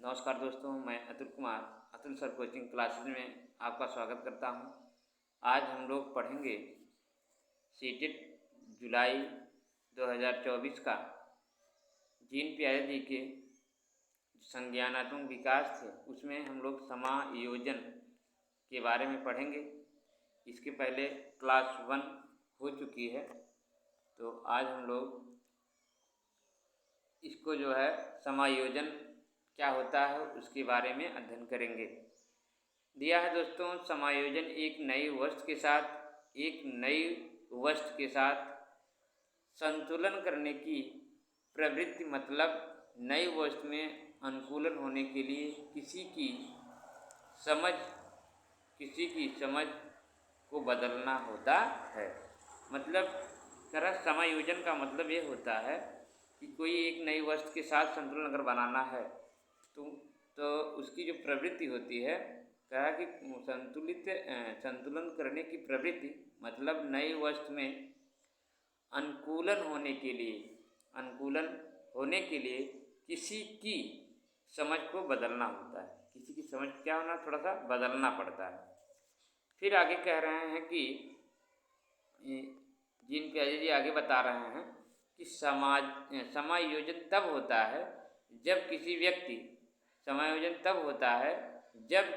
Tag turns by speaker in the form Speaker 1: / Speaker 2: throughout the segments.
Speaker 1: नमस्कार दोस्तों, मैं Atul Kumar Atul sir coaching classes में आपका स्वागत करता हूं। आज हम लोग पढ़ेंगे सीटेट जुलाई 2024 का जीन प्यारे जी के संज्ञानात्मक विकास थे, उसमें हम लोग समायोजन के बारे में पढ़ेंगे। इसके पहले क्लास 1 हो चुकी है, तो आज हम लोग इसको जो है समायोजन क्या होता है उसके बारे में अध्ययन करेंगे। दिया है दोस्तों, समायोजन एक नई वस्तु के साथ संतुलन करने की प्रवृत्ति, मतलब नई वस्तु में अनुकूलन होने के लिए किसी की समझ को बदलना होता है। मतलब समायोजन का मतलब ये होता है कि कोई एक नई वस्तु के साथ संतुलन अगर बनाना है तो उसकी जो प्रवृत्ति होती है, कहा कि संतुलन करने की प्रवृत्ति मतलब नई वस्तु में अनुकूलन होने के लिए किसी की समझ को बदलना होता है। किसी की समझ क्या होना, थोड़ा सा बदलना पड़ता है। फिर आगे कह रहे हैं कि जीन प्यारे जी आगे बता रहे हैं कि समायोजन तब होता है जब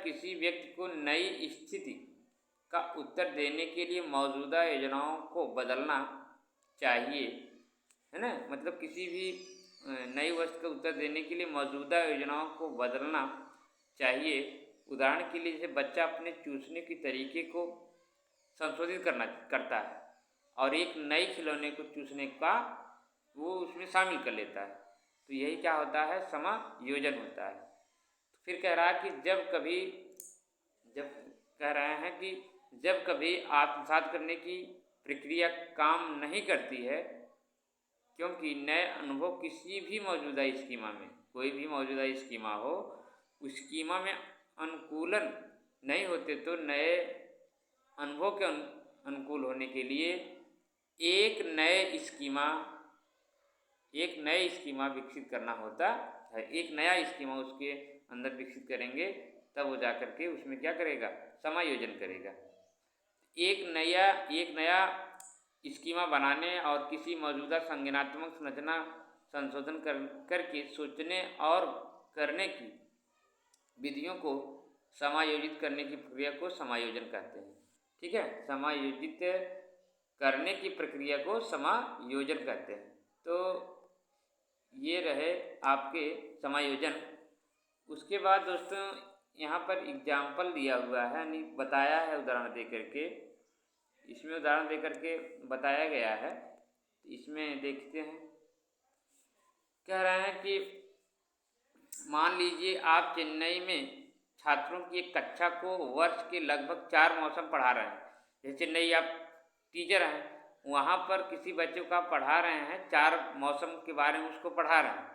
Speaker 1: किसी व्यक्ति को नई स्थिति का उत्तर देने के लिए मौजूदा योजनाओं को बदलना चाहिए, है ना। मतलब किसी भी नई वस्तु का उत्तर देने के लिए मौजूदा योजनाओं को बदलना चाहिए। उदाहरण के लिए, जैसे बच्चा अपने चूसने के तरीके को संशोधित करता है और एक नए खिलौने को चूसने का वो उसमें शामिल कर लेता है, तो यही क्या होता है, समायोजन होता है। फिर कह रहा है कि जब कभी आत्मसात करने की प्रक्रिया काम नहीं करती है, क्योंकि नए अनुभव किसी भी मौजूदा स्कीमा में, कोई भी मौजूदा स्कीमा हो, उस स्कीमा में अनुकूलन नहीं होते, तो नए अनुभव के अनुकूल होने के लिए एक नए स्कीमा विकसित करना होता है। एक नया स्कीमा उसके अंदर विकसित करेंगे, तब वो जाकर के उसमें क्या करेगा, समायोजन करेगा। एक नया स्कीमा बनाने और किसी मौजूदा संज्ञानात्मक संरचना संशोधन करके सोचने और करने की विधियों को समायोजित करने की प्रक्रिया को समायोजन कहते हैं। ठीक है, समायोजित करने की प्रक्रिया को समायोजन कहते हैं। तो ये रहे आपके समायोजन। उसके बाद दोस्तों यहाँ पर एग्जाम्पल दिया हुआ है, यानी बताया है उदाहरण दे करके, इसमें उदाहरण दे करके बताया गया है। इसमें देखते हैं, कह रहे हैं कि मान लीजिए आप चेन्नई में छात्रों की एक कक्षा को वर्ष के लगभग 4 मौसम पढ़ा रहे हैं। जैसे चेन्नई आप टीचर हैं, वहाँ पर किसी बच्चे को आप पढ़ा रहे हैं, 4 मौसम के बारे में उसको पढ़ा रहे हैं।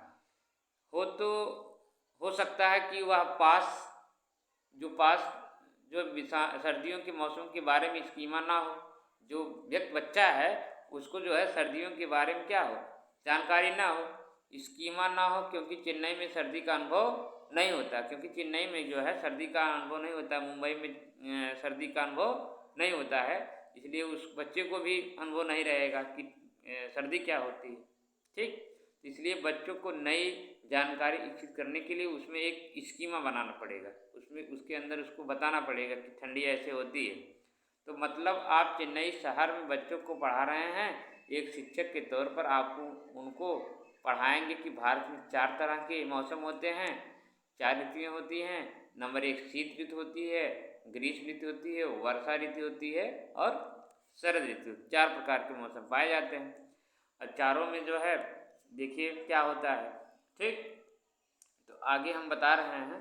Speaker 1: हो सकता है कि वह जो सर्दियों के मौसम के बारे में स्कीमा ना हो, जो बच्चा है उसको जो है सर्दियों के बारे में क्या हो, जानकारी ना हो, स्कीमा ना हो, क्योंकि चेन्नई में सर्दी का अनुभव नहीं होता, क्योंकि चेन्नई में जो है सर्दी का अनुभव नहीं होता, मुंबई में सर्दी का अनुभव नहीं होता है, इसलिए उस बच्चे को भी अनुभव नहीं रहेगा कि सर्दी क्या होती है। ठीक, इसलिए बच्चों को नई जानकारी विकसित करने के लिए उसमें एक स्कीमा बनाना पड़ेगा, उसके अंदर उसको बताना पड़ेगा कि ठंडी ऐसे होती है। तो मतलब आप चेन्नई शहर में बच्चों को पढ़ा रहे हैं, एक शिक्षक के तौर पर आपको उनको पढ़ाएंगे कि भारत में 4 तरह के मौसम होते हैं, 4 ऋतुएँ होती हैं। नंबर 1 शीत ऋतु होती है, ग्रीष्म ऋतु होती है, वर्षा ऋतु होती है और शरद ऋतु। 4 प्रकार के मौसम पाए जाते हैं और चारों में जो है देखिए क्या होता है। ठीक, तो आगे हम बता रहे हैं,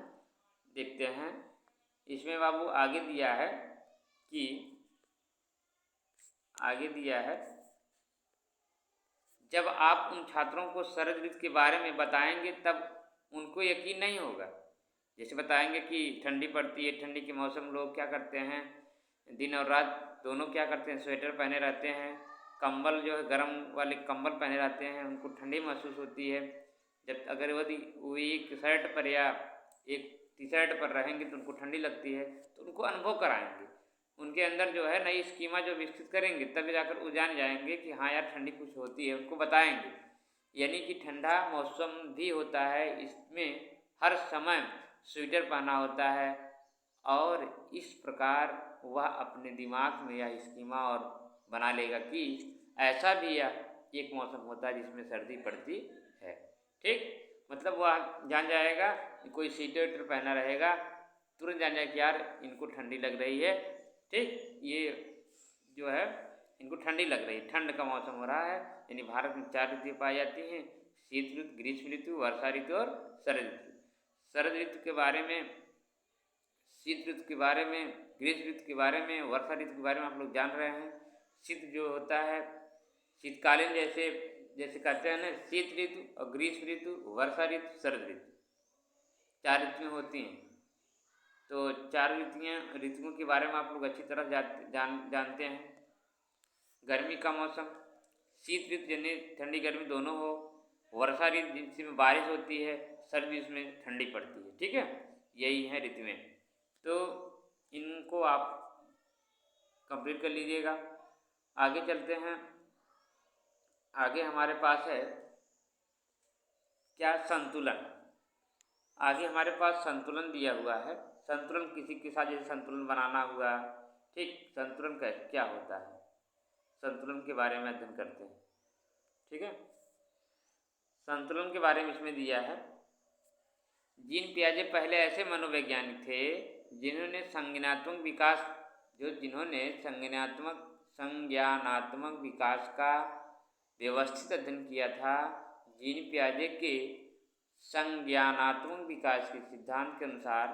Speaker 1: देखते हैं। इसमें बाबू आगे दिया है जब आप उन छात्रों को शरद ऋतु के बारे में बताएंगे तब उनको यकीन नहीं होगा। जैसे बताएंगे कि ठंडी पड़ती है, ठंडी के मौसम लोग क्या करते हैं, दिन और रात दोनों क्या करते हैं, स्वेटर पहने रहते हैं, कंबल जो है गर्म वाले कंबल पहने रहते हैं, उनको ठंडी महसूस होती है। जब अगर वो एक शर्ट पर या एक टी शर्ट पर रहेंगे तो उनको ठंडी लगती है, तो उनको अनुभव कराएंगे, उनके अंदर जो है नई स्कीमा जो विकसित करेंगे, तब जाकर वो जान जाएंगे कि हाँ यार ठंडी कुछ होती है, उनको बताएंगे। यानी कि ठंडा मौसम भी होता है, इसमें हर समय स्वेटर पहना होता है, और इस प्रकार वह अपने दिमाग में यह स्कीमा और बना लेगा कि ऐसा भी एक मौसम होता है जिसमें सर्दी पड़ती है। ठीक, मतलब वह जान जाएगा कि कोई स्वेटर वेटर पहना रहेगा, तुरंत जान जाएगा कि यार इनको ठंडी लग रही है। ठीक, ये जो है इनको ठंडी लग रही है, ठंड का मौसम हो रहा है। यानी भारत में 4 ऋतुएँ पाई जाती हैं: शीत ऋतु, ग्रीष्म ऋतु, वर्षा ऋतु और शरद ऋतु। शरद ऋतु के बारे में, शीत ऋतु के बारे में, ग्रीष्म ऋतु के बारे में, वर्षा ऋतु के बारे में आप लोग जान रहे हैं। शीत जो होता है शीतकालीन, जैसे जैसे कहते हैं ना, शीत ऋतु और ग्रीष्म ऋतु, वर्षा ऋतु, शरद ऋतु, 4 ऋतुएँ होती हैं। तो 4 ऋतुओं के बारे में आप लोग अच्छी तरह जानते हैं। गर्मी का मौसम, शीत ऋतु यानी ठंडी गर्मी दोनों हो, वर्षा ऋतु जिसमें बारिश होती है, सर्दी उसमें ठंडी पड़ती है। ठीक है, यही है ऋतुएँ। तो इनको आप कंप्लीट कर लीजिएगा। आगे चलते हैं। आगे हमारे पास है क्या? संतुलन। आगे हमारे पास संतुलन दिया हुआ है। संतुलन किसी के साथ जैसे संतुलन बनाना हुआ। ठीक, संतुलन क्या होता है, संतुलन के बारे में अध्ययन करते हैं। ठीक है, संतुलन के बारे में इसमें दिया है। जीन पियाजे पहले ऐसे मनोवैज्ञानिक थे जिन्होंने संज्ञानात्मक विकास का व्यवस्थित अध्ययन किया था। जीन पियाजे के संज्ञानात्मक विकास के सिद्धांत के अनुसार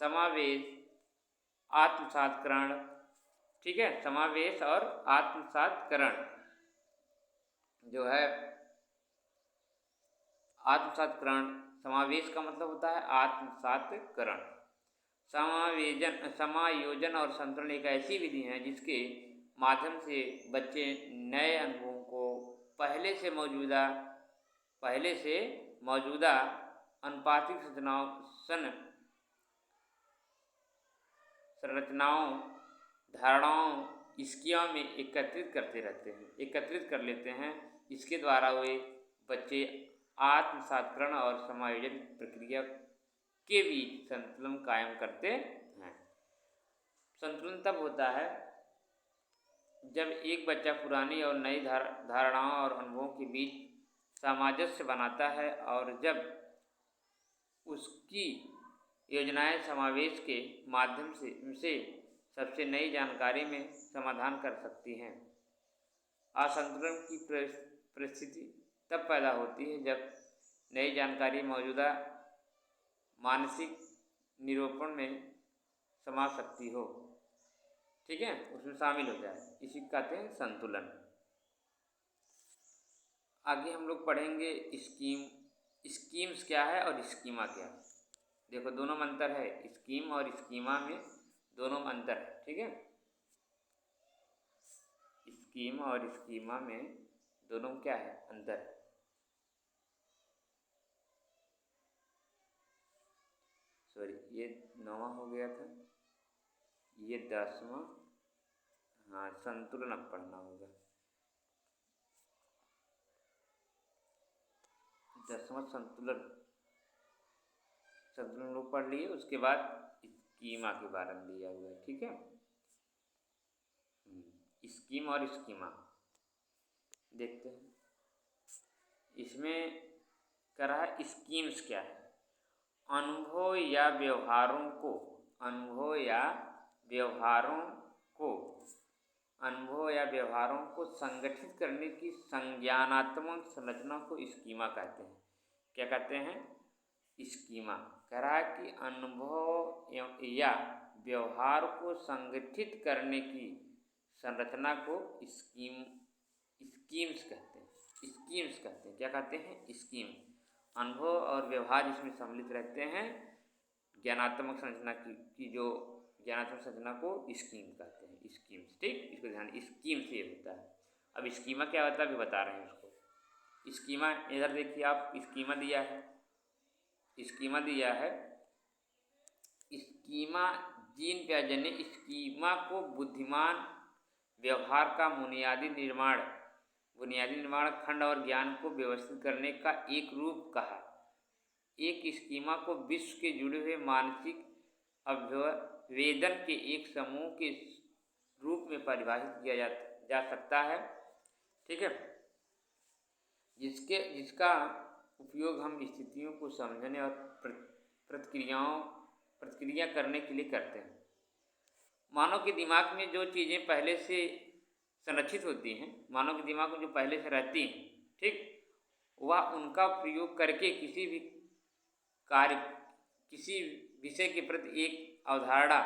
Speaker 1: समावेश, आत्मसातकरण, ठीक है, समावेश और आत्मसातकरण जो है, आत्मसातकरण, समावेश का मतलब होता है आत्मसातकरण। समायोजन और संतुलन एक ऐसी विधि है जिसके माध्यम से बच्चे नए अनुभवों को पहले से मौजूदा अनुपातिक संरचनाओं, धारणाओं, स्कीमा में एकत्रित कर लेते हैं। इसके द्वारा वे बच्चे आत्मसातकरण और समायोजन प्रक्रिया के बीच संतुलन कायम करते हैं। संतुलन तब होता है जब एक बच्चा पुरानी और नई धारणाओं और अनुभवों के बीच सामंजस्य बनाता है, और जब उसकी योजनाएं समावेश के माध्यम से सबसे नई जानकारी में समाधान कर सकती हैं। असंतुलन की परिस्थिति तब पैदा होती है जब नई जानकारी मौजूदा मानसिक निरूपण में समा सकती हो। ठीक है, उसमें शामिल हो जाए, इसी को कहते हैं संतुलन। आगे हम लोग पढ़ेंगे स्कीम्स क्या है और स्कीमा क्या है। देखो, दोनों में अंतर है, स्कीम और स्कीमा में दोनों में अंतर है। ठीक है, स्कीम और स्कीमा में दोनों में क्या है, अंतर है। सॉरी, ये 9वां हो गया था, ये 10वां। हाँ, संतुलन अब पढ़ना होगा। 10वां संतुलन लोग पढ़ लिए। उसके बाद स्कीमा के बारे में दिया हुआ है। ठीक है, स्कीम और स्कीमा देखते हैं। इसमें कह रहा है स्कीम्स क्या है? अनुभव या व्यवहारों को संगठित करने की संज्ञानात्मक संरचना को स्कीमा कहते हैं। क्या कहते हैं? स्कीमा। कह रहा है कि अनुभव या व्यवहार को संगठित करने की संरचना को स्कीम्स कहते हैं। क्या कहते हैं? स्कीम। अनुभव और व्यवहार इसमें सम्मिलित रहते हैं। ज्ञानात्मक संरचना की जो ज्ञानात्मक संरचना को स्कीम कहते हैं, स्कीम्स। ठीक, इसको ध्यान, स्कीम से होता है। अब स्कीमा क्या होता है अभी बता रहे हैं उसको। स्कीमा, इधर देखिए आप, स्कीमा दिया है स्कीमा, जीन पियाजे ने स्कीमा को बुद्धिमान व्यवहार का बुनियादी निर्माण खंड और ज्ञान को व्यवस्थित करने का एक रूप कहा। एक स्कीमा को विश्व के जुड़े हुए मानसिक अभ्यवेदन के एक समूह के रूप में परिभाषित किया जा सकता है। ठीक है, जिसका उपयोग हम स्थितियों को समझने और प्रतिक्रिया करने के लिए करते हैं। मानव के दिमाग में जो चीज़ें पहले से संरक्षित होती हैं, मानव के दिमाग में जो पहले से रहती हैं, ठीक, वह उनका प्रयोग करके किसी भी कार्य, किसी विषय के प्रति एक अवधारणा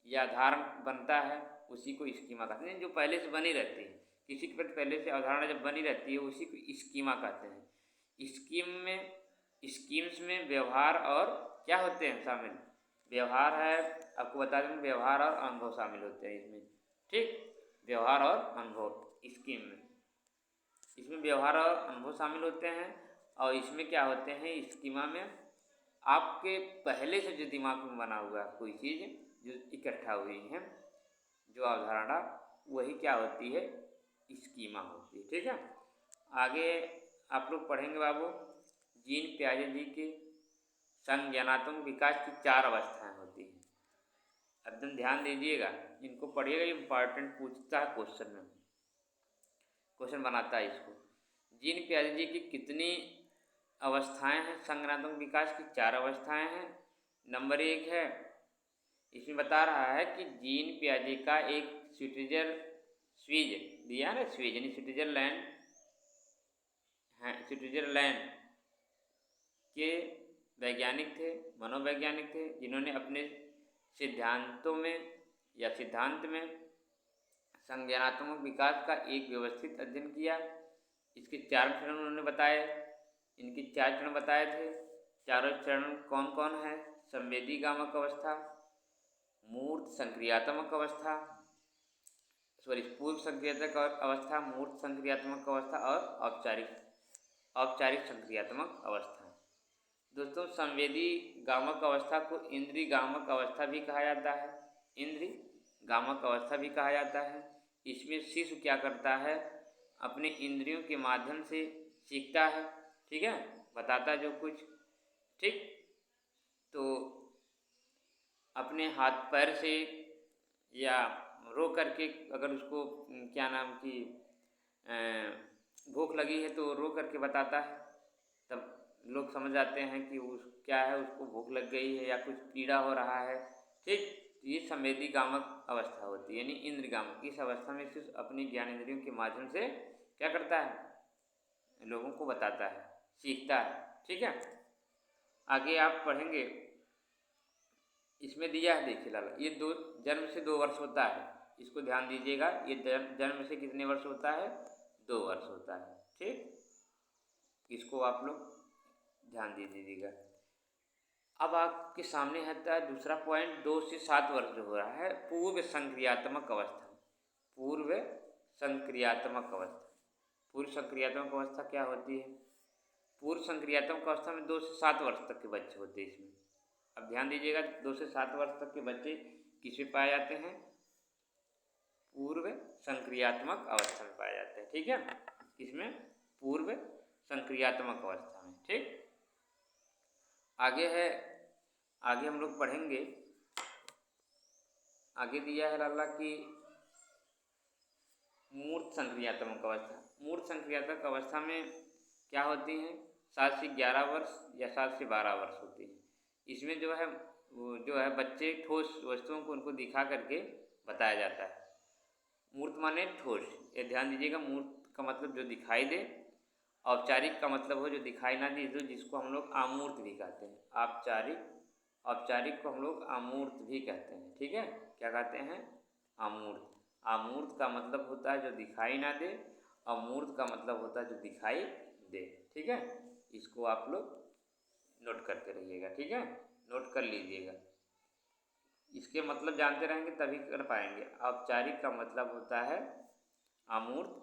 Speaker 1: या धारणा बनता है, उसी को स्कीमा कहते हैं। जो पहले से बनी रहती है, किसी के प्रति पहले से अवधारणा जब बनी रहती है, उसी को स्कीमा कहते हैं। स्कीम्स में व्यवहार और क्या होते हैं शामिल? व्यवहार है, आपको बता दें, व्यवहार और अनुभव शामिल होते हैं इसमें। ठीक, व्यवहार और अनुभव स्कीम में, इसमें व्यवहार और अनुभव शामिल होते हैं। और इसमें क्या होते हैं, स्कीमा में आपके पहले से जो दिमाग में बना हुआ कोई चीज़ जो इकट्ठा हुई है, जो अवधारणा, वही क्या होती है, स्कीमा होती है। ठीक है, आगे आप लोग पढ़ेंगे बाबू, जीन पियाजे जी के संज्ञानात्मक विकास की 4 अवस्थाएं होती हैं। एकदम ध्यान दीजिएगा, इनको पढ़िएगा, ये इंपॉर्टेंट पूछता है क्वेश्चन में, क्वेश्चन बनाता है इसको। जीन पियाजे जी की कितनी अवस्थाएं हैं? संज्ञानात्मक विकास की 4 अवस्थाएं हैं। नंबर 1 है, इसमें बता रहा है कि जीन पियाजे का एक स्विट्जरलैंड दिया ना, स्विज यानी स्विट्जरलैंड हैं, स्विट्जरलैंड के वैज्ञानिक थे, मनोवैज्ञानिक थे, जिन्होंने अपने सिद्धांत में संज्ञानात्मक विकास का एक व्यवस्थित अध्ययन किया। इसके 4 चरण उन्होंने बताए, इनके 4 चरण बताए थे। चारों चरण कौन कौन है? संवेदी गामक अवस्था, मूर्त संक्रियात्मक अवस्था, पूर्व संक्रियात्मक अवस्था, मूर्त संक्रियात्मक अवस्था और औपचारिक संक्रियात्मक अवस्था। दोस्तों, संवेदी गामक अवस्था को इंद्रिय गामक अवस्था भी कहा जाता है, इंद्रिय गामक अवस्था भी कहा जाता है। इसमें शिशु क्या करता है, अपने इंद्रियों के माध्यम से सीखता है। ठीक है, बताता जो कुछ, ठीक, तो अपने हाथ पैर से या रो करके, अगर उसको क्या नाम की भूख लगी है तो रो करके बताता है, तब लोग समझ जाते हैं कि क्या है, उसको भूख लग गई है या कुछ पीड़ा हो रहा है। ठीक, ये संवेदी गामक अवस्था होती है, यानी इंद्रिय गामक। इस अवस्था में सिर्फ अपनी ज्ञानेंद्रियों के माध्यम से क्या करता है, लोगों को बताता है, सीखता है। ठीक है, आगे आप पढ़ेंगे, इसमें दिया है, देखिए लाला, ये जन्म से 2 वर्ष होता है, इसको ध्यान दीजिएगा। ये जन्म से कितने वर्ष होता है? 2 वर्ष होता है। ठीक, इसको आप लोग ध्यान दे दीजिएगा। अब आपके सामने है दूसरा पॉइंट, 2 से 7 वर्ष जो हो रहा है, पूर्व संक्रियात्मक अवस्था। पूर्व संक्रियात्मक अवस्था, पूर्व संक्रियात्मक अवस्था क्या होती है? पूर्व संक्रियात्मक अवस्था में 2 से 7 वर्ष तक के बच्चे होते हैं इसमें। अब ध्यान दीजिएगा, 2 से 7 वर्ष तक के बच्चे किसमें पाए जाते हैं? पूर्व संक्रियात्मक अवस्था में पाए जाते हैं। ठीक है, किसमें? पूर्व संक्रियात्मक अवस्था में। ठीक, आगे है, आगे हम लोग पढ़ेंगे, आगे दिया है लाला की मूर्त संक्रियात्मक अवस्था। मूर्त संक्रियात्मक अवस्था में क्या होती हैं? 7 से 11 वर्ष या 7 से 12 वर्ष होती है। इसमें जो है बच्चे ठोस वस्तुओं को उनको दिखा करके बताया जाता है। मूर्त माने ठोस, ये ध्यान दीजिएगा। मूर्त का मतलब जो दिखाई दे, औपचारिक का मतलब हो जो दिखाई ना दे, जिसको हम लोग अमूर्त भी कहते हैं। औपचारिक को हम लोग अमूर्त भी कहते हैं। ठीक है, क्या कहते हैं? अमूर्त। अमूर्त का मतलब होता है जो दिखाई ना दे, अमूर्त का मतलब होता है जो दिखाई दे। ठीक है, इसको आप लोग नोट करते रहिएगा। ठीक है, नोट कर लीजिएगा, इसके मतलब जानते रहेंगे तभी कर पाएंगे। औपचारिक का मतलब होता है अमूर्त,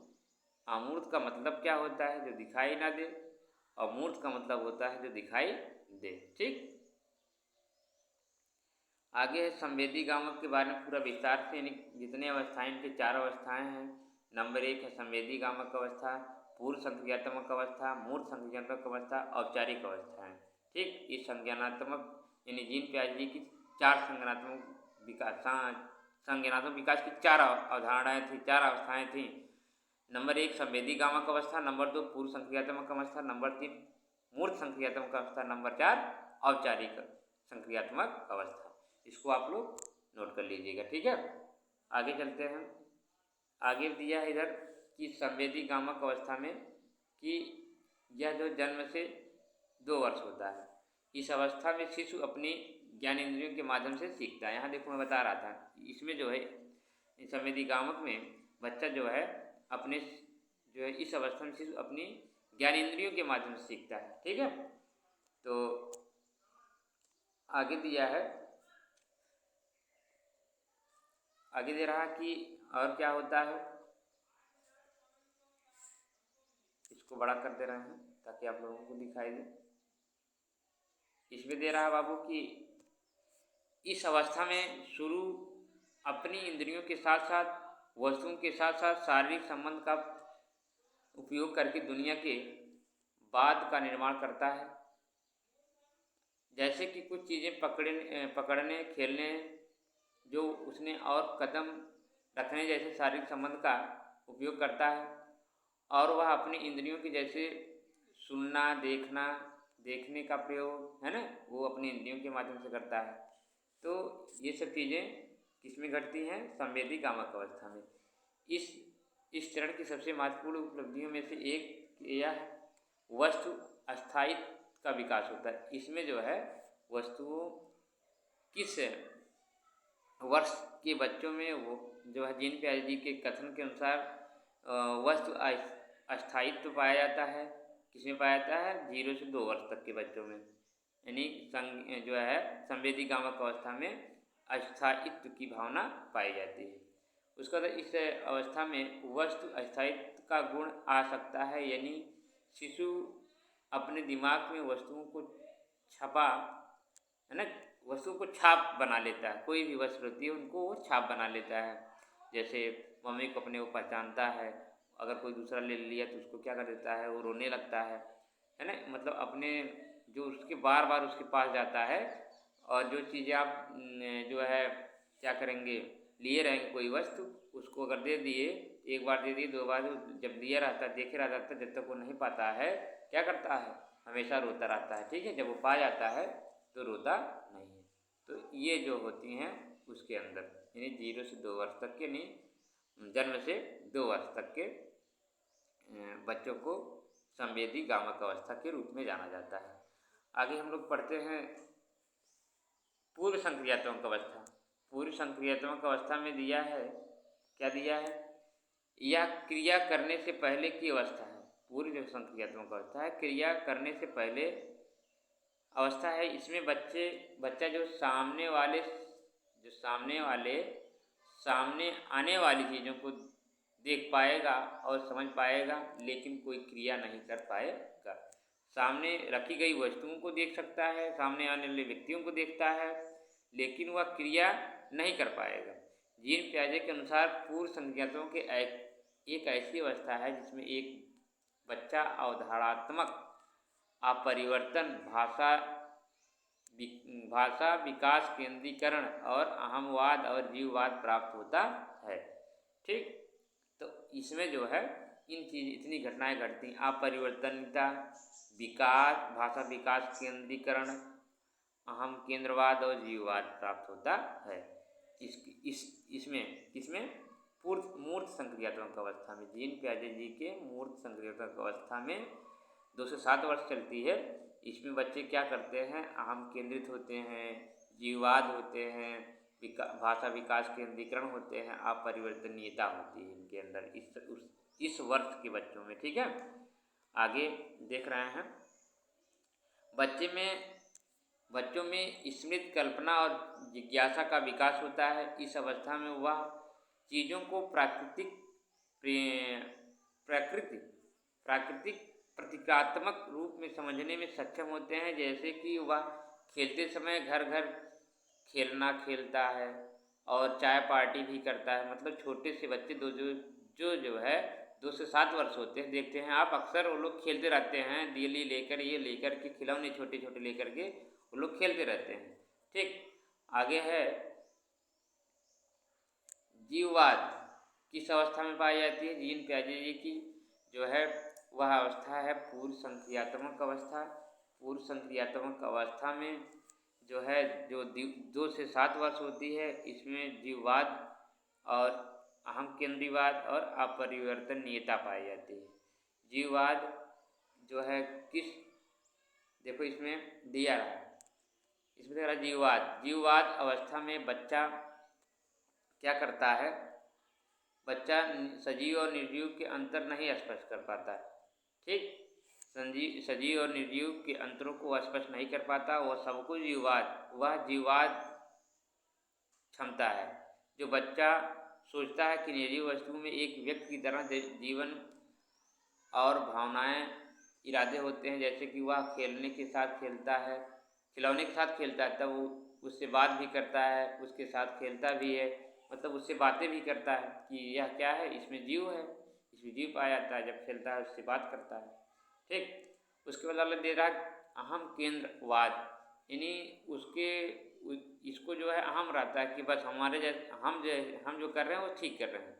Speaker 1: अमूर्त का मतलब क्या होता है? जो दिखाई ना दे। अमूर्त का मतलब होता है जो दिखाई दे। ठीक, आगे है संवेदी गामक के बारे में पूरा विस्तार से, यानी जितने अवस्थाएं, इनकी 4 अवस्थाएं हैं। नंबर 1 है संवेदी गामक अवस्था, पूर्व संक्रियात्मक अवस्था, मूर्त संक्रियात्मक अवस्था, औपचारिक अवस्थाएं। ठीक, ये संज्ञानात्मक यानी जीन पियाजे की 4 संज्ञानात्मक विकास की 4 अवधारणाएं थी, 4 अवस्थाएं थी। नंबर 1 संवेदी गामक अवस्था, नंबर 2 पूर्व संक्रियात्मक अवस्था, नंबर 3 मूर्त संक्रियात्मक अवस्था, नंबर 4 औपचारिक संक्रियात्मक अवस्था। इसको आप लोग नोट कर लीजिएगा। ठीक है, आगे चलते हैं। आगे दिया है इधर कि संवेदी गामक अवस्था में कि यह जो जन्म से 2 वर्ष होता है, इस अवस्था में शिशु अपनी ज्ञानेंद्रियों के माध्यम से सीखता है। यहाँ देखो मैं बता रहा था, इसमें जो है संवेदी गामक में बच्चा जो है अपने जो है इस अवस्था में शिशु अपनी ज्ञानेंद्रियों के माध्यम से सीखता है। ठीक है, तो आगे दिया है, आगे दे रहा कि और क्या होता है, इसको बड़ा कर दे रहे हैं ताकि आप लोगों को दिखाई दे। इसमें दे रहा है बाबू कि इस अवस्था में शुरू अपनी इंद्रियों के साथ साथ वस्तुओं के साथ साथ शारीरिक संबंध का उपयोग करके दुनिया के बाद का निर्माण करता है। जैसे कि कुछ चीज़ें पकड़ने, खेलने, जो उसने और कदम रखने जैसे शारीरिक संबंध का उपयोग करता है, और वह अपनी इंद्रियों की जैसे सुनना, देखना, देखने का प्रयोग है ना, वो अपनी इंद्रियों के माध्यम से करता है। तो ये सब चीज़ें किसमें घटती हैं? संवेदी गामक अवस्था में। इस चरण की सबसे महत्वपूर्ण उपलब्धियों में से एक यह वस्तु अस्थायित्व का विकास होता है। इसमें जो है वस्तुओं किस वर्ष के बच्चों में वो जो है जीन पियाजे जी के कथन के अनुसार वस्तु अस्थायित्व पाया जाता है। किसमें पाया जाता है? 0 से 2 वर्ष तक के बच्चों में, यानी जो है संवेदी गामक अवस्था में अस्थायित्व की भावना पाई जाती है। उसके बाद इस अवस्था में वस्तु अस्थायित्व का गुण आ सकता है, यानी शिशु अपने दिमाग में वस्तुओं को छपा है ना, वस्तुओं को छाप बना लेता है। कोई भी वस्तु होती है उनको वो छाप बना लेता है। जैसे मम्मी को अपने वो पहचानता है, अगर कोई दूसरा ले लिया तो उसको क्या कर देता है, वो रोने लगता है ना। मतलब अपने जो उसके बार बार उसके पास जाता है, और जो चीज़ें आप जो है क्या करेंगे, लिए रहेंगे कोई वस्तु, उसको अगर दे दिए, एक बार दे दिए, 2 बार, जब दिया रहता है, देखे रहता है, जब तक वो नहीं पाता है क्या करता है, हमेशा रोता रहता है। ठीक है, जब वो पा जाता है तो रोता नहीं है। तो ये जो होती हैं उसके अंदर, यानी 0 से 2 वर्ष तक के, यानी जन्म से 2 वर्ष तक के बच्चों को संवेदी गामक अवस्था के रूप में जाना जाता है। आगे हम लोग पढ़ते हैं पूर्व संक्रियात्मक अवस्था। पूर्व संक्रियात्मक अवस्था में दिया है, क्या दिया है, यह क्रिया करने से पहले की अवस्था है। पूर्व जो संक्रियात्मक अवस्था है, क्रिया करने से पहले अवस्था है। इसमें बच्चा जो सामने आने वाली चीज़ों को देख पाएगा और समझ पाएगा, लेकिन कोई क्रिया नहीं कर पाएगा। सामने रखी गई वस्तुओं को देख सकता है, सामने आने वाले व्यक्तियों को देखता है, लेकिन वह क्रिया नहीं कर पाएगा। जीन पियाजे के अनुसार पूर्व संक्रियात्मक के एक ऐसी अवस्था है जिसमें एक बच्चा अवधारणात्मक अपरिवर्तन, भाषा विकास, केंद्रीकरण और अहमवाद और जीववाद प्राप्त होता है। ठीक, तो इसमें जो है इतनी घटनाएं घटती, अपरिवर्तनीयता, विकास, भाषा विकास, केंद्रीकरण, अहम केंद्रवाद और जीववाद प्राप्त होता है। इसमें मूर्त संक्रियात्मक अवस्था में, जीन पियाजे जी के मूर्त संक्रियात्मक अवस्था में 2 से 7 वर्ष चलती है। इसमें बच्चे क्या करते हैं, अहम केंद्रित होते हैं, जीववाद होते हैं, भाषा विकास, केंद्रीकरण होते हैं, अपरिवर्तनीयता होती है इनके अंदर इस वर्ष के बच्चों में। ठीक है, आगे देख रहे हैं, बच्चों में स्मृति, कल्पना और जिज्ञासा का विकास होता है। इस अवस्था में वह चीज़ों को प्राकृतिक प्रतीकात्मक रूप में समझने में सक्षम होते हैं। जैसे कि वह खेलते समय घर घर खेलना खेलता है और चाय पार्टी भी करता है। मतलब छोटे से बच्चे जो है 2 से 7 वर्ष होते हैं, देखते हैं आप अक्सर वो लोग खेलते रहते हैं, दियली लेकर ये लेकर के खिलौने छोटे छोटे लेकर के वो लोग खेलते रहते हैं। ठीक, आगे है जीववाद किस अवस्था में पाई जाती है। जीन पियाजे जी की जो है वह अवस्था है पूर्व संक्रियात्मक अवस्था। पूर्व संक्रियात्मक अवस्था में जो है जो 2 से 7 वर्ष होती है, इसमें जीववाद और अहम केंद्रीवाद और अपरिवर्तनीयता पाई जाती है। जीववाद जो है किस, देखो इसमें दिया रहा है, इसमें दिया रहा जीववाद अवस्था में बच्चा क्या करता है, बच्चा सजीव और निर्जीव के अंतर नहीं स्पष्ट कर पाता है। ठीक, सजीव और निर्जीव के अंतरों को स्पष्ट नहीं कर पाता, वह सबको वह जीववाद क्षमता है। जो बच्चा सोचता है कि निर्जीव वस्तु में एक व्यक्ति की तरह जीवन और भावनाएं इरादे होते हैं, जैसे कि वह खेलने के साथ खेलता है, खिलौने के साथ खेलता है, तब वो उससे बात भी करता है, उसके साथ खेलता भी है, मतलब उससे बातें भी करता है कि यह क्या है, इसमें जीव है, इसमें जीव पाया जाता है। जब खेलता है उससे बात करता है। ठीक, उसके बाद अलग दे रहा अहम केंद्रवाद, यानी इसको जो है अहम रहता है कि बस हमारे जैसे हम जो कर रहे हैं वो ठीक कर रहे हैं।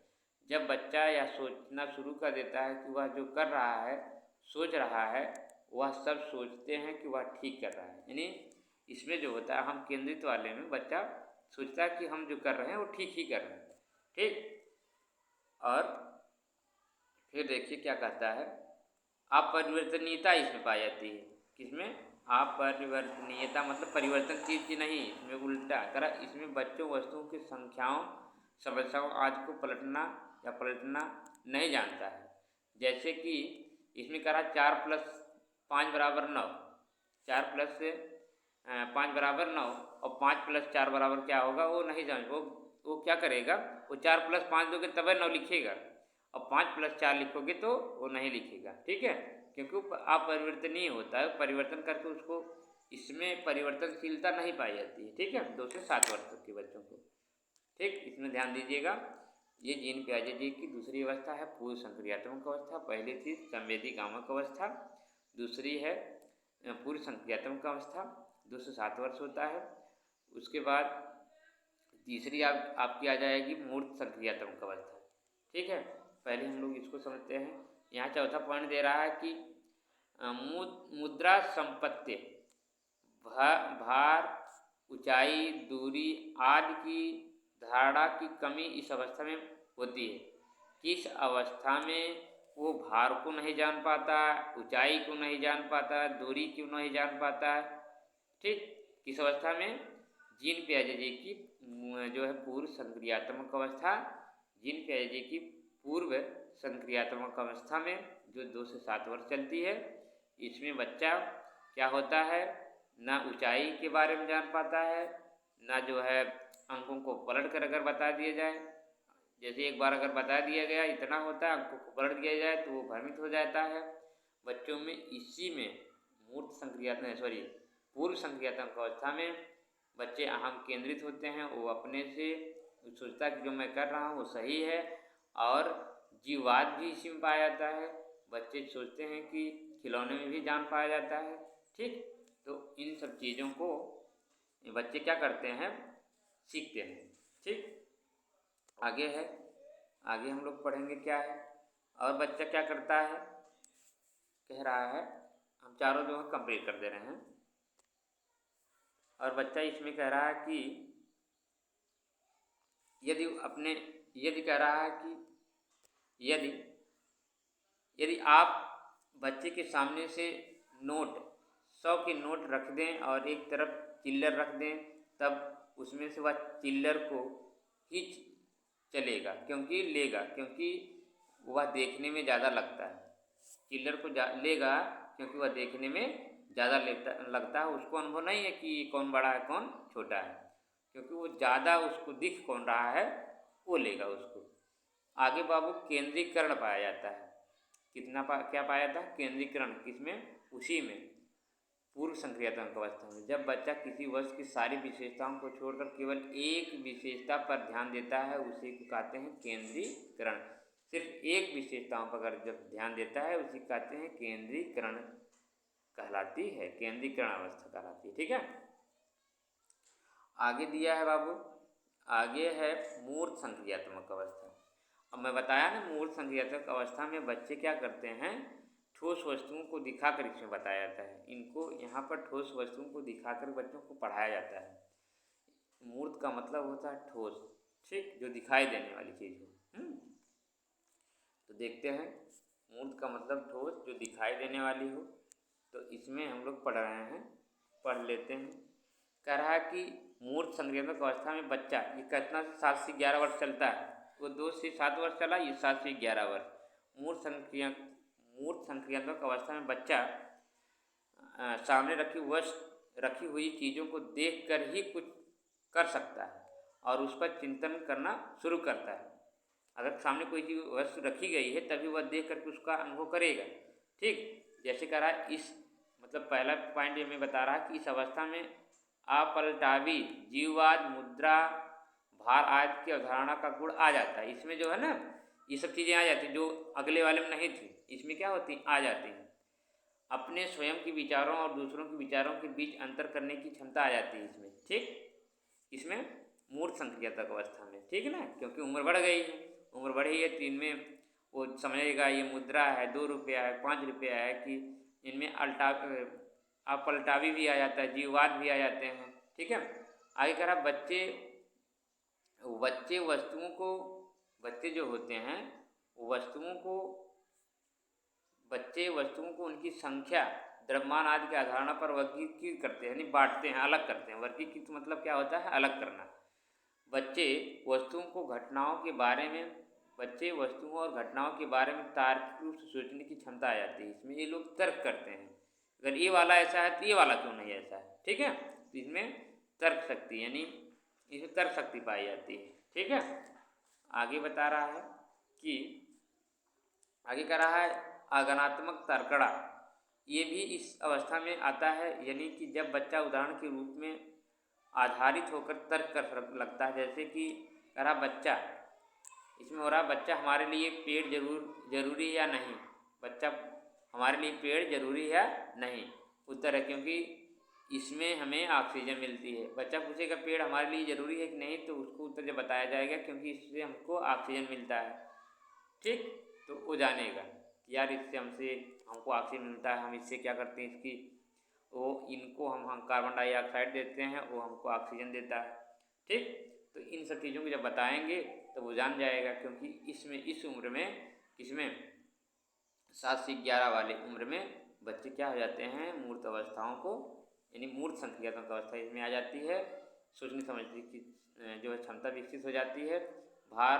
Speaker 1: जब बच्चा यह सोचना शुरू कर देता है कि वह जो कर रहा है, सोच रहा है, वह सब सोचते हैं कि वह ठीक कर रहा है, यानी इसमें जो होता है हम केंद्रित वाले में बच्चा सोचता है कि हम जो कर रहे हैं वो ठीक ही कर रहे हैं। ठीक, और फिर देखिए क्या कहता है, अपरिवर्तनीयता इसमें पाई जाती है। किसमें? अपरिवर्तनीयता, मतलब परिवर्तन चीज नहीं, इसमें उल्टा तरह, इसमें बच्चों वस्तुओं की संख्याओं समस्याओं आज को पलटना नहीं जानता है। जैसे कि इसमें करा 4 + 5 = 9, 4 + 5 = 9 और 5 + 4 = क्या होगा वो नहीं जान, वो क्या करेगा, वो 4 + 5 दोगे तब 9 लिखेगा, और 5 + 4 लिखोगे तो वो नहीं लिखेगा। ठीक है, क्योंकि वो अपरिवर्तनीय होता है, परिवर्तन करके उसको, इसमें परिवर्तनशीलता नहीं पाई जाती है। ठीक है, 2 से 7 वर्ष तक के बच्चों को। ठीक, इसमें ध्यान दीजिएगा। ये जीन पियाजे जी की दूसरी अवस्था है पूर्व संक्रियात्मक अवस्था। पहली थी संवेदी कामक अवस्था, दूसरी है पूर्व संक्रियात्मक अवस्था, 2 से 7 वर्ष होता है। उसके बाद तीसरी आपकी आ जाएगी मूर्त संक्रियात्मक अवस्था। ठीक है, पहले हम लोग इसको समझते हैं। यहाँ चौथा पॉइंट दे रहा है कि मुद्रा संपत्ति, भार, ऊंचाई, दूरी आदि की धारणा की कमी इस अवस्था में होती है। किस अवस्था में वो भार को नहीं जान पाता, ऊंचाई को नहीं जान पाता, दूरी क्यों नहीं जान पाता है। ठीक, किस अवस्था में? जीन पियाजे जी की जो है पूर्व संक्रियात्मक अवस्था, जीन पियाजे जी की पूर्व संक्रियात्मक अवस्था में जो 2 से 7 वर्ष चलती है। इसमें बच्चा क्या होता है, ना ऊंचाई के बारे में जान पाता है, ना जो है अंकों को पलट कर अगर बता दिया जाए, जैसे एक बार अगर बता दिया गया इतना होता है, अंकों को पलट दिया जाए तो वो भ्रमित हो जाता है। बच्चों में इसी में पूर्व संक्रियात्मक अवस्था में बच्चे अहम केंद्रित होते हैं, वो अपने से सोचता है कि जो मैं कर रहा हूँ वो सही है, और जीववाद भी इसी में पाया जाता है। बच्चे सोचते हैं कि खिलौने में भी जान पाया जाता है। ठीक, तो इन सब चीज़ों को बच्चे क्या करते हैं, सीखते हैं। ठीक, आगे है, आगे हम लोग पढ़ेंगे क्या है, और बच्चा क्या करता है, कह रहा है, हम चारों जो है कंप्लीट कर दे रहे हैं। और बच्चा इसमें कह रहा है कि यदि कह रहा है कि यदि आप बच्चे के सामने से 100 के नोट रख दें और एक तरफ चिल्लर रख दें, तब उसमें से वह चिल्लर को ही चलेगा, क्योंकि वह देखने में ज़्यादा लगता है। चिल्लर को लेगा क्योंकि वह देखने में ज़्यादा लगता है, उसको अनुभव नहीं है कि कौन बड़ा है कौन छोटा है, क्योंकि वो ज़्यादा उसको दिख कौन रहा है वो लेगा उसको। आगे बाबू केंद्रीकरण पाया जाता है। क्या पाया था? केंद्रीकरण, किसमें? उसी में पूर्व संक्रियात्मक अवस्था में जब बच्चा किसी वस्तु की सारी विशेषताओं को छोड़कर केवल एक विशेषता पर ध्यान देता है उसी को कहते हैं केंद्रीकरण। सिर्फ एक विशेषताओं पर अगर जब ध्यान देता है उसी को कहते हैं केंद्रीकरण कहलाती है, केंद्रीकरण अवस्था कहलाती है। ठीक है, आगे दिया है बाबू, आगे है मूर्त संक्रियात्मक अवस्था। अब मैं बताया ना मूर्त संक्रियात्मक अवस्था में बच्चे क्या करते हैं, ठोस वस्तुओं को दिखाकर इसमें बताया जाता है। इनको यहाँ पर ठोस वस्तुओं को दिखाकर बच्चों को पढ़ाया जाता है। मूर्त का मतलब होता है ठोस, ठीक, जो दिखाई देने वाली चीज़ हो। तो देखते हैं, मूर्त का मतलब ठोस जो दिखाई देने वाली हो। तो इसमें हम लोग पढ़ रहे हैं, पढ़ लेते हैं। कह रहा है कि मूर्त संक्रियात्मक अवस्था में बच्चा ये कितना 7 से 11 वर्ष चलता है, वो 2 से 7 वर्ष चला, ये 7 से 11 वर्ष। मूर्त संक्रियात्मक अवस्था में बच्चा सामने रखी हुई चीज़ों को देखकर ही कुछ कर सकता है और उस पर चिंतन करना शुरू करता है। अगर सामने कोई चीज़ वस्तु रखी गई है तभी वह देख करके उसका अनुभव करेगा। ठीक, जैसे कह रहा है इस मतलब पहला पॉइंट ये मैं बता रहा कि इस अवस्था में अपलटावी जीववाद, मुद्रा, भार आदि की अवधारणा का गुण आ जाता है। इसमें जो है ना ये सब चीज़ें आ जाती जो अगले वाले में नहीं थी, इसमें क्या होती आ जाती हैं। अपने स्वयं के विचारों और दूसरों के विचारों के बीच अंतर करने की क्षमता आ जाती है इसमें। ठीक, इसमें मूर्त संक्रियात्मक अवस्था में, ठीक है ना, क्योंकि उम्र बढ़ गई है, उम्र बढ़ी है तो इनमें वो समझेगा ये मुद्रा है, 2 रुपया है, 5 रुपया है, कि इनमें अपलटावी भी आ जाता है, जीववाद भी आ जाते हैं। ठीक है, आगे कह रहा बच्चे जो होते हैं बच्चे वस्तुओं को उनकी संख्या, द्रव्यमान आदि की अवधारणा पर वर्गीकृत करते हैं, यानी बांटते हैं, अलग करते हैं। वर्गीकृत मतलब क्या होता है, अलग करना। बच्चे वस्तुओं और घटनाओं के बारे में तार्किक रूप से सोचने की क्षमता आ जाती है। इसमें ये लोग तर्क करते हैं, अगर ये वाला ऐसा है तो ये वाला क्यों नहीं ऐसा है। ठीक है, तो इसमें तर्क शक्ति यानी इसमें तर्क शक्ति पाई जाती है। ठीक है, आगे बता रहा है कि आगे कह रहा है आगमनात्मक तर्कड़ा, ये भी इस अवस्था में आता है, यानी कि जब बच्चा उदाहरण के रूप में आधारित होकर तर्क कर लगता है। जैसे कि कह रहा बच्चा, इसमें हो रहा बच्चा हमारे लिए पेड़ जरूरी है या नहीं, बच्चा हमारे लिए पेड़ जरूरी है नहीं, उत्तर है क्योंकि इसमें हमें ऑक्सीजन मिलती है। बच्चा पूछेगा पेड़ हमारे लिए ज़रूरी है कि नहीं, तो उसको उत्तर जब बताया जाएगा क्योंकि इससे हमको ऑक्सीजन मिलता है। ठीक, तो वो जानेगा कि यार इससे हमको ऑक्सीजन मिलता है, हम इससे क्या करते हैं, इनको हम कार्बन डाइऑक्साइड देते हैं, वो हमको ऑक्सीजन देता है। ठीक, तो इन सब चीज़ों को जब बताएंगे तो वो जान जाएगा, क्योंकि इस उम्र में 7 से 11 वाले उम्र में बच्चे क्या हो जाते हैं, मूर्त अवस्थाओं को यानी मूर्त संक्रियात्मक अवस्था इसमें आ जाती है। सोचने समझने की जो है क्षमता विकसित हो जाती है। भार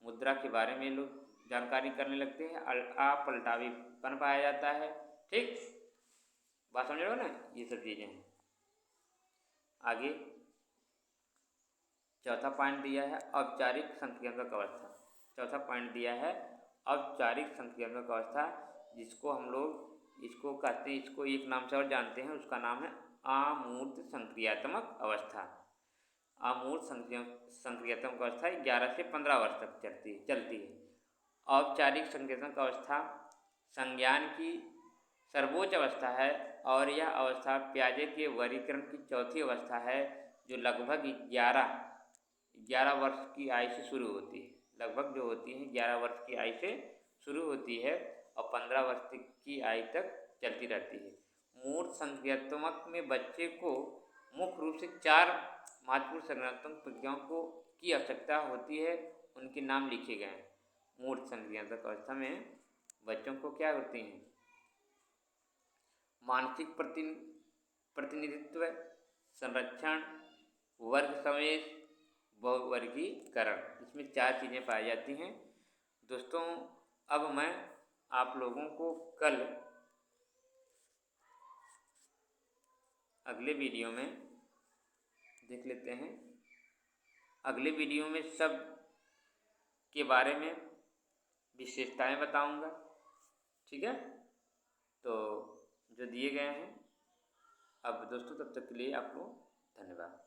Speaker 1: मुद्रा के बारे में लोग जानकारी करने लगते हैं, अपलटावीपन पाया जाता है। ठीक, बात समझ रहे हो ना, ये सब चीज़ें हैं। आगे चौथा पॉइंट दिया है औपचारिक संक्रियात्मक अवस्था। चौथा पॉइंट दिया है औपचारिक संक्रियात्मक अवस्था, जिसको हम लोग इसको कहते हैं, इसको एक नाम से और जानते हैं, उसका नाम है अमूर्त संक्रियात्मक अवस्था। अमूर्त संक्रियात्मक अवस्था 11 से 15 वर्ष तक चलती है। औपचारिक संक्रियात्मक अवस्था संज्ञान की सर्वोच्च अवस्था है और यह अवस्था प्याजे के वर्गीकरण की चौथी अवस्था है, जो लगभग 11 वर्ष की आयु से शुरू होती है। लगभग जो होती है 11 वर्ष की आयु से शुरू होती है और 15 वर्ष की आयु तक चलती रहती है। मूर्त संक्रियात्मक में बच्चे को मुख्य रूप से 4 महत्वपूर्ण संज्ञानात्मक प्रक्रियाओं की आवश्यकता होती है, उनके नाम लिखे गए हैं। मूर्त संक्रियात्मक अवस्था में बच्चों को क्या होती हैं, मानसिक प्रतिनिधित्व, संरक्षण, वर्ग समेत, बहुवर्गीकरण, इसमें 4 चीज़ें पाई जाती हैं। दोस्तों, अब मैं आप लोगों को कल अगले वीडियो में देख लेते हैं। अगले वीडियो में सब के बारे में विशेषताएं बताऊंगा। ठीक है, तो जो दिए गए हैं अब दोस्तों तब तक के लिए आपको धन्यवाद।